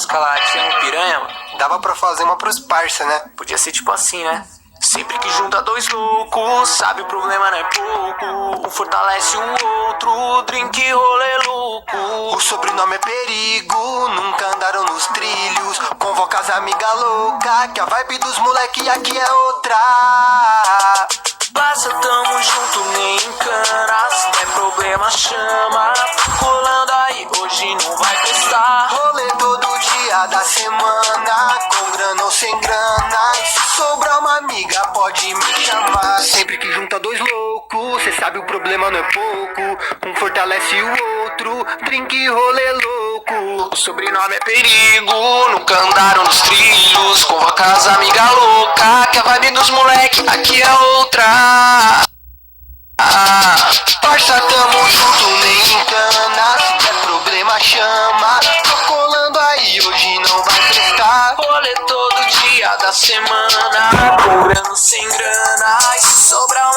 música lá que tem um piranha, mano. Dava pra fazer uma pros parça, né? Podia ser tipo assim, né? Sempre que junta dois loucos, sabe o problema não é pouco. Um fortalece o outro, drink rolê louco. O sobrenome é perigo, nunca andaram nos trilhos. Convoca as amigas loucas, que a vibe dos moleque aqui é outra. Passa, tamo junto, nem encana. Se der problema, chama. Colando aí, hoje não vai prestar. Rolê todo dia da semana, com grana ou sem grana. E se sobrar uma amiga, pode me chamar. Sempre que junta dois loucos, cê sabe o problema não é pouco. Um fortalece o outro, drink e rolê louco. O sobrenome é perigo, nunca andaram nos trilhos. Convoca as amigas loucas, que a vibe dos moleque aqui é outra. Parça, tamo junto, nem encana. Se der problema, chama. Tô colando aí, hoje não vai prestar. Rolê todo dia da semana, com grana ou sem grana. E se sobrar